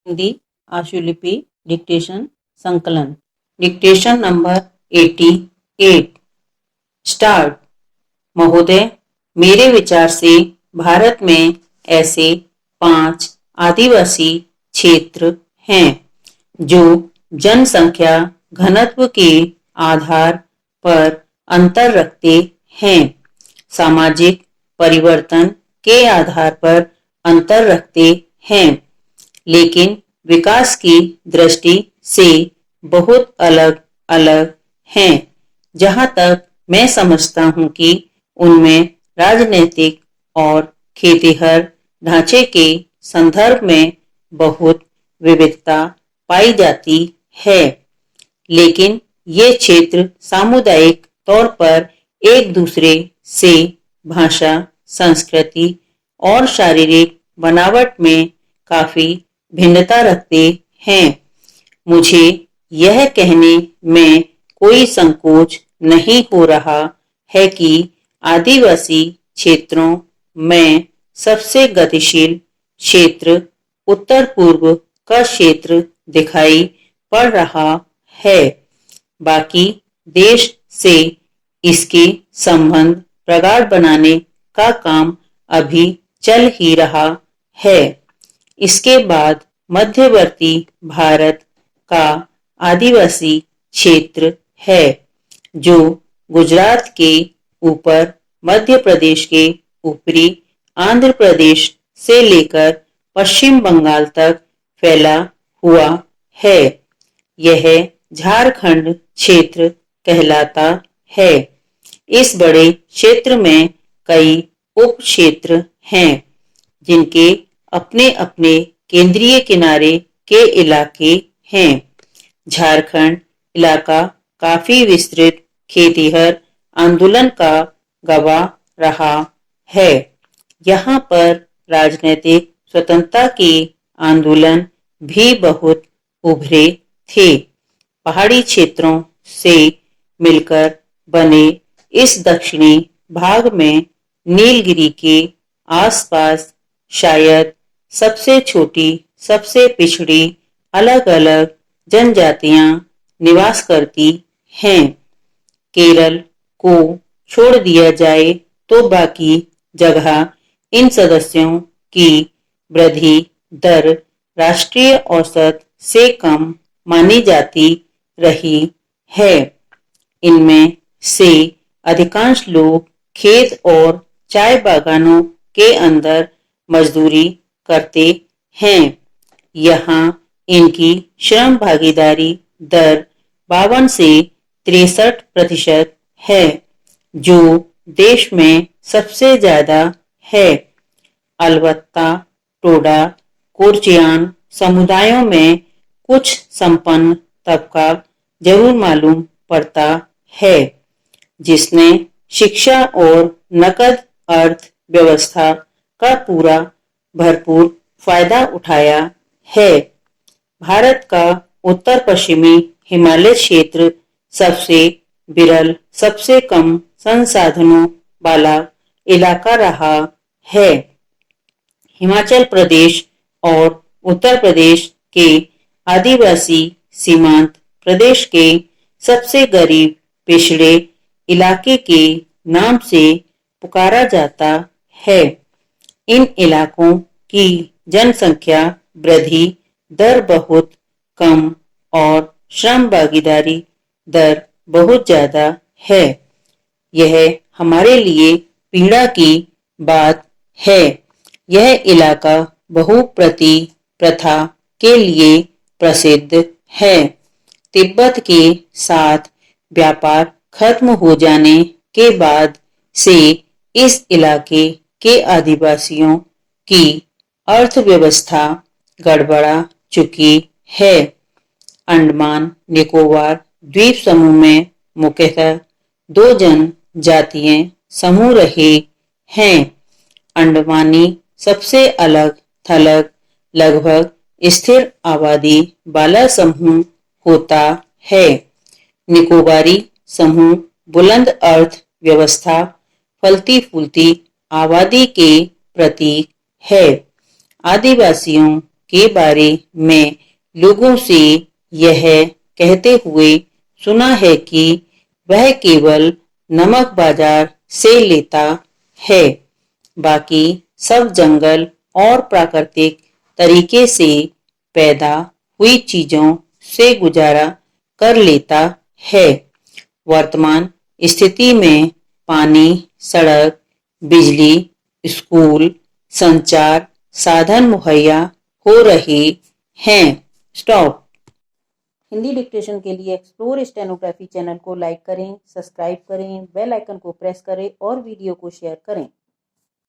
Hindi आशुलिपि dictation संकलन dictation number 88। Start. महोदय, मेरे विचार से भारत में ऐसे 5 आदिवासी क्षेत्र हैं जो जनसंख्या घनत्व के आधार पर अंतर रखते हैं, सामाजिक परिवर्तन के आधार पर अंतर रखते हैं, लेकिन विकास की दृष्टि से बहुत अलग अलग हैं। जहां तक मैं समझता हूं कि उनमें राजनीतिक और खेतीहर ढांचे के संदर्भ में बहुत विविधता पाई जाती है, लेकिन ये क्षेत्र सामुदायिक तौर पर एक दूसरे से भाषा, संस्कृति और शारीरिक बनावट में काफी भिन्नता रखते हैं। मुझे यह कहने में कोई संकोच नहीं हो रहा है कि आदिवासी क्षेत्रों में सबसे गतिशील क्षेत्र उत्तर पूर्व का क्षेत्र दिखाई पड़ रहा है। बाकी देश से इसके संबंध प्रगाढ़ बनाने का काम अभी चल ही रहा है। इसके बाद मध्यवर्ती भारत का आदिवासी क्षेत्र है, जो गुजरात के ऊपर मध्य प्रदेश के ऊपरी आंध्र प्रदेश से लेकर पश्चिम बंगाल तक फैला हुआ है। यह झारखंड क्षेत्र कहलाता है। इस बड़े क्षेत्र में कई उप क्षेत्र हैं, जिनके अपने अपने केंद्रीय किनारे के इलाके हैं। झारखंड इलाका काफी विस्तृत खेतीहर आंदोलन का गवाह रहा है। यहाँ पर राजनीतिक स्वतंत्रता के आंदोलन भी बहुत उभरे थे। पहाड़ी क्षेत्रों से मिलकर बने इस दक्षिणी भाग में नीलगिरी के आसपास शायद सबसे छोटी, सबसे पिछड़ी अलग अलग जनजातियां निवास करती हैं। केरल को छोड़ दिया जाए तो बाकी जगह इन सदस्यों की वृद्धि दर राष्ट्रीय औसत से कम मानी जाती रही है। इनमें से अधिकांश लोग खेत और चाय बागानों के अंदर मजदूरी करते हैं। यहाँ इनकी श्रम भागीदारी दर 52 से 63% है, जो देश में सबसे ज्यादा है। अलवत्ता, टोडा, कोरचियान समुदायों में कुछ संपन्न तबका जरूर मालूम पड़ता है, जिसने शिक्षा और नकद अर्थव्यवस्था का पूरा भरपूर फायदा उठाया है। भारत का उत्तर पश्चिमी हिमालय क्षेत्र सबसे विरल, सबसे कम संसाधनों वाला इलाका रहा है। हिमाचल प्रदेश और उत्तर प्रदेश के आदिवासी सीमांत प्रदेश के सबसे गरीब पिछड़े इलाके के नाम से पुकारा जाता है। इन इलाकों की जनसंख्या वृद्धि दर बहुत कम और श्रम भागीदारी दर बहुत ज्यादा है। यह हमारे लिए पीड़ा की बात है। यह इलाका बहुप्रति प्रथा के लिए प्रसिद्ध है। तिब्बत के साथ व्यापार खत्म हो जाने के बाद से इस इलाके के आदिवासियों की अर्थव्यवस्था गड़बड़ा चुकी है। अंडमान निकोबार द्वीप समूह में मुख्यतः 2 जनजातीय समूह रहे हैं। अंडमानी सबसे अलग थलग लगभग स्थिर आबादी वाला समूह होता है। निकोबारी समूह बुलंद अर्थव्यवस्था, फलती फूलती आबादी के प्रतीक है। आदिवासियों के बारे में लोगों से यह कहते हुए सुना है कि वह केवल नमक बाजार से लेता है, बाकी सब जंगल और प्राकृतिक तरीके से पैदा हुई चीजों से गुजारा कर लेता है। वर्तमान स्थिति में पानी, सड़क, बिजली, स्कूल, संचार साधन मुहैया हो रहे हैं। स्टॉप। हिंदी डिक्टेशन के लिए एक्सप्लोर स्टेनोग्राफी चैनल को लाइक करें, सब्सक्राइब करें, बेल आइकन को प्रेस करें और वीडियो को शेयर करें।